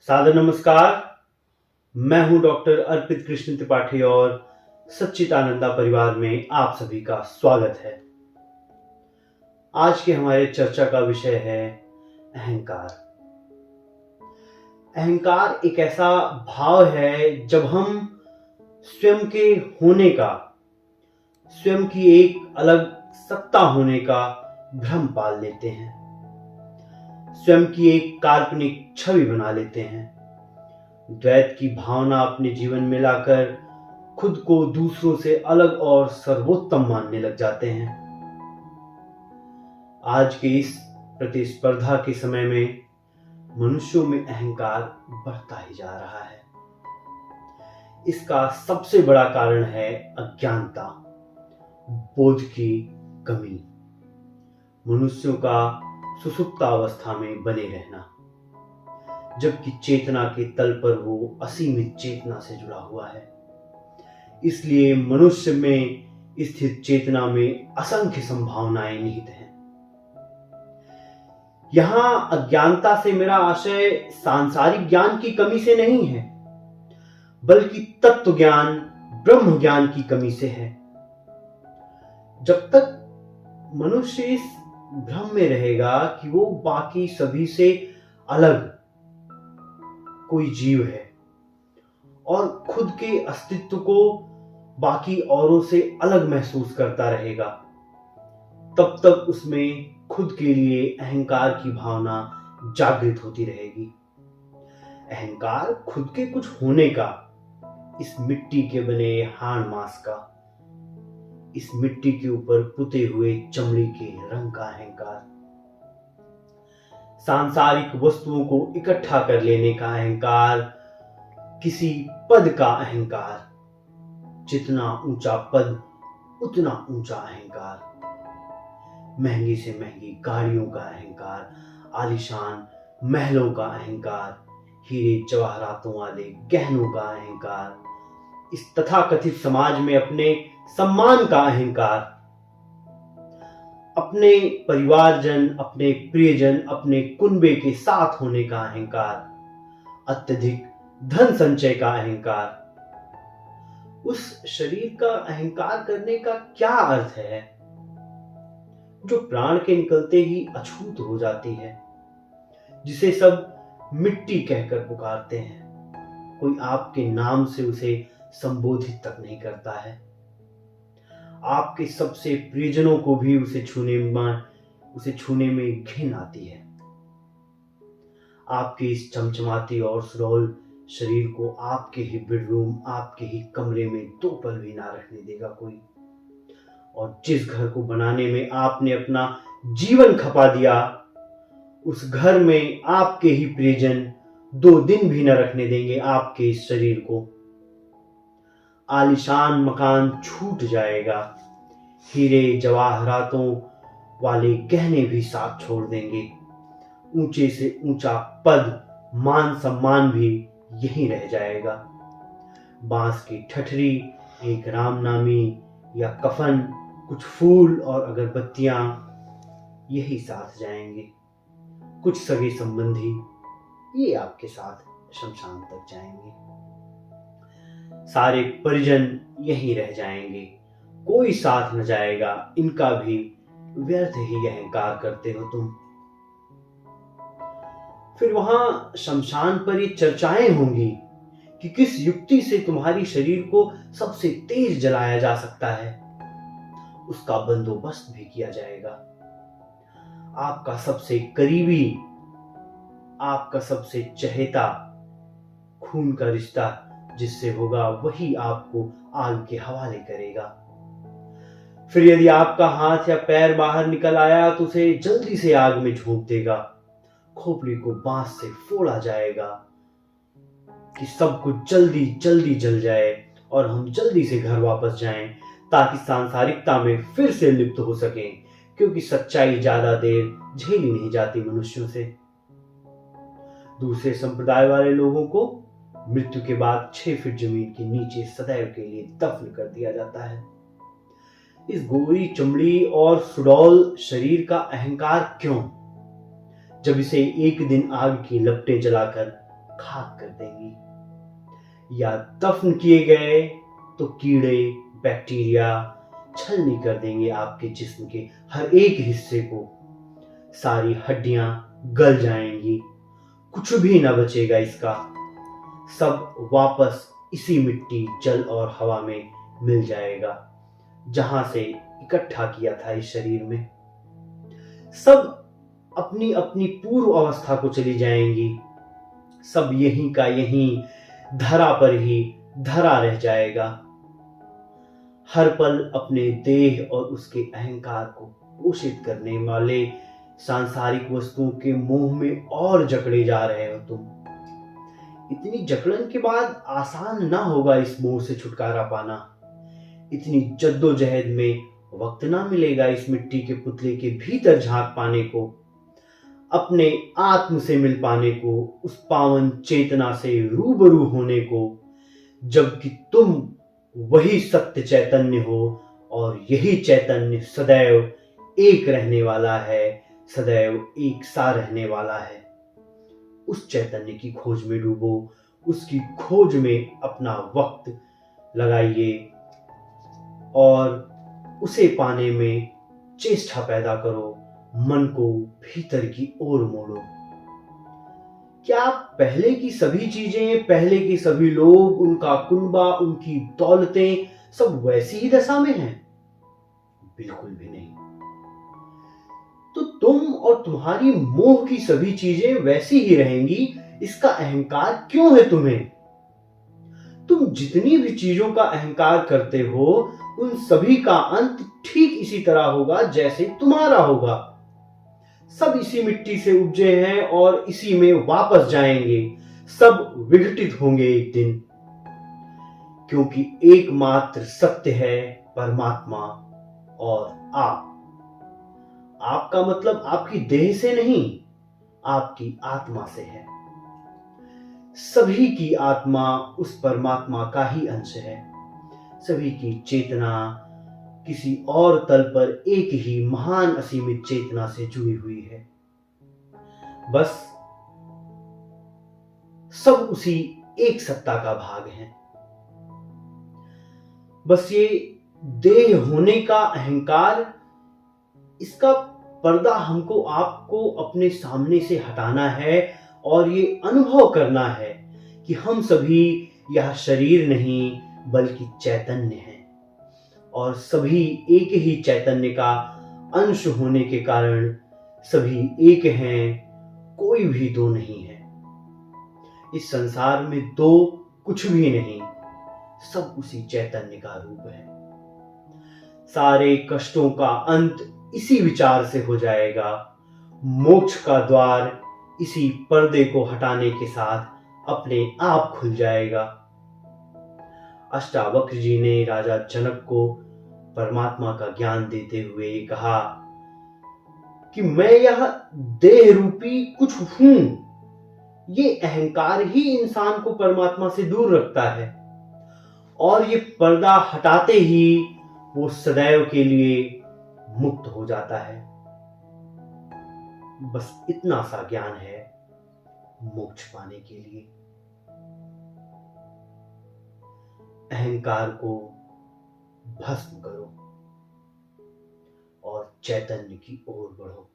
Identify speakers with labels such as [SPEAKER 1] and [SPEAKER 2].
[SPEAKER 1] सादर नमस्कार। मैं हूं डॉक्टर अर्पित कृष्ण त्रिपाठी और सच्चिदानंदा परिवार में आप सभी का स्वागत है। आज के हमारे चर्चा का विषय है अहंकार। अहंकार एक ऐसा भाव है जब हम स्वयं के होने का, स्वयं की एक अलग सत्ता होने का भ्रम पाल लेते हैं, स्वयं की एक काल्पनिक छवि बना लेते हैं, द्वैत की भावना अपने जीवन में लाकर खुद को दूसरों से अलग और सर्वोत्तम मानने लग जाते हैं। आज के इस प्रतिस्पर्धा के समय में मनुष्यों में अहंकार बढ़ता ही जा रहा है। इसका सबसे बड़ा कारण है अज्ञानता, बोध की कमी, मनुष्यों का सुसुप्तावस्था में बने रहना, जबकि चेतना के तल पर वो असीमित चेतना से जुड़ा हुआ है। इसलिए मनुष्य में स्थित चेतना में असंख्य संभावनाएं निहित हैं। यहां अज्ञानता से मेरा आशय सांसारिक ज्ञान की कमी से नहीं है, बल्कि तत्व ज्ञान, ब्रह्म ज्ञान की कमी से है। जब तक मनुष्य इस भ्रम में रहेगा कि वो बाकी सभी से अलग कोई जीव है और खुद के अस्तित्व को बाकी औरों से अलग महसूस करता रहेगा, तब तक उसमें खुद के लिए अहंकार की भावना जागृत होती रहेगी। अहंकार खुद के कुछ होने का, इस मिट्टी के बने हाड़ मांस का, इस मिट्टी के ऊपर पुते हुए चमड़ी के रंग का अहंकार, सांसारिक वस्तुओं को इकट्ठा कर लेने का अहंकार, किसी पद का अहंकार, जितना ऊंचा पद उतना ऊंचा अहंकार, महंगी से महंगी गाड़ियों का अहंकार, आलीशान महलों का अहंकार, हीरे जवाहरातों वाले गहनों का अहंकार, इस तथाकथित समाज में अपने सम्मान का अहंकार, अपने परिवारजन, अपने प्रियजन, अपने कुनबे के साथ होने का अहंकार, अत्यधिक धन संचय का अहंकार। उस शरीर का अहंकार करने का क्या अर्थ है जो प्राण के निकलते ही अछूत हो जाती है, जिसे सब मिट्टी कहकर पुकारते हैं, कोई आपके नाम से उसे संबोधित तक नहीं करता है, आपके सबसे प्रियजनों को भी उसे छूने में घिन आती है। आपके इस चमचमाती और सुडौल शरीर को आपके ही बेडरूम, आपके ही कमरे में 2 पल भी ना रखने देगा कोई। और जिस घर को बनाने में आपने अपना जीवन खपा दिया, उस घर में आपके ही प्रियजन 2 दिन भी न रखने देंगे आपके इस शरीर को। आलीशान मकान छूट जाएगा, हीरे जवाहरातों वाले गहने भी साथ छोड़ देंगे, ऊंचे से ऊंचा पद, मान सम्मान भी यहीं रह जाएगा। बांस की ठठरी, एक रामनामी या कफन, कुछ फूल और अगरबत्तियां यही साथ जाएंगे। कुछ सगे संबंधी ये आपके साथ शमशान तक जाएंगे। सारे परिजन यहीं रह जाएंगे, कोई साथ न जाएगा। इनका भी व्यर्थ ही अहंकार करते हो तुम। फिर वहां शमशान पर ये चर्चाएं होंगी कि किस युक्ति से तुम्हारी शरीर को सबसे तेज जलाया जा सकता है। उसका बंदोबस्त भी किया जाएगा। आपका सबसे करीबी, आपका सबसे चहेता, खून का रिश्ता जिससे होगा, वही आपको आग के हवाले करेगा। फिर यदि आपका हाथ या पैर बाहर निकल आया तो उसे जल्दी से आग में झोंक देगा। खोपड़ी को बांस से फोड़ा जाएगा कि सब कुछ जल्दी जल्दी जल जाए और हम जल्दी से घर वापस जाएं, ताकि सांसारिकता में फिर से लिप्त हो सकें, क्योंकि सच्चाई ज्यादा देर झेली नहीं जाती मनुष्यों से। दूसरे संप्रदाय वाले लोगों को मृत्यु के बाद 6 फीट जमीन के नीचे सदैव के लिए दफन कर दिया जाता है। इस गोरी चमड़ी और सुडौल शरीर का अहंकार क्यों, जब इसे एक दिन आग की लपटें जलाकर खाक कर देंगी। या दफन किए गए तो कीड़े बैक्टीरिया छलनी कर देंगे आपके जिस्म के हर एक हिस्से को। सारी हड्डियां गल जाएंगी, कुछ भी न बचेगा इसका। सब वापस इसी मिट्टी जल और हवा में मिल जाएगा जहां से इकट्ठा किया था इस शरीर में। सब अपनी अपनी पूर्व अवस्था को चली जाएंगी। सब यहीं का यहीं धरा पर ही धरा रह जाएगा। हर पल अपने देह और उसके अहंकार को पोषित करने वाले सांसारिक वस्तुओं के मोह में और जकड़े जा रहे हो तुम। इतनी जकड़न के बाद आसान ना होगा इस मोह से छुटकारा पाना। इतनी जद्दोजहद में वक्त ना मिलेगा इस मिट्टी के पुतले के भीतर झांक पाने को, अपने आत्म से मिल पाने को, उस पावन चेतना से रूबरू होने को, जबकि तुम वही सत्य चैतन्य हो और यही चैतन्य सदैव एक रहने वाला है, सदैव एक सा रहने वाला है। उस चैतन्य की खोज में डूबो, उसकी खोज में अपना वक्त लगाइए और उसे पाने में चेष्टा पैदा करो। मन को भीतर की ओर मोड़ो। क्या पहले की सभी चीजें, पहले के सभी लोग, उनका कुनबा, उनकी दौलतें सब वैसी ही दशा में हैं? बिल्कुल भी नहीं। तो तुम और तुम्हारी मोह की सभी चीजें वैसी ही रहेंगी, इसका अहंकार क्यों है तुम्हें? तुम जितनी भी चीजों का अहंकार करते हो, उन सभी का अंत ठीक इसी तरह होगा जैसे तुम्हारा होगा। सब इसी मिट्टी से उपजे हैं और इसी में वापस जाएंगे। सब विघटित होंगे एक दिन, क्योंकि एकमात्र सत्य है परमात्मा और आप। आपका मतलब आपकी देह से नहीं, आपकी आत्मा से है। सभी की आत्मा उस परमात्मा का ही अंश है। सभी की चेतना किसी और तल पर एक ही महान असीमित चेतना से जुड़ी हुई है। बस सब उसी एक सत्ता का भाग है। बस ये देह होने का अहंकार, इसका पर्दा हमको आपको अपने सामने से हटाना है और ये अनुभव करना है कि हम सभी यह शरीर नहीं बल्कि चैतन्य हैं और सभी एक ही चैतन्य का अंश होने के कारण सभी एक हैं, कोई भी दो नहीं है। इस संसार में दो कुछ भी नहीं, सब उसी चैतन्य का रूप है। सारे कष्टों का अंत इसी विचार से हो जाएगा। मोक्ष का द्वार इसी पर्दे को हटाने के साथ अपने आप खुल जाएगा। अष्टावक्र जी ने राजा जनक को परमात्मा का ज्ञान देते हुए कहा कि मैं यह देह रूपी कुछ हूं। ये अहंकार ही इंसान को परमात्मा से दूर रखता है और ये पर्दा हटाते ही वो सदैव के लिए मुक्त हो जाता है। बस इतना सा ज्ञान है मोक्ष पाने के लिए। अहंकार को भस्म करो और चैतन्य की ओर बढ़ो।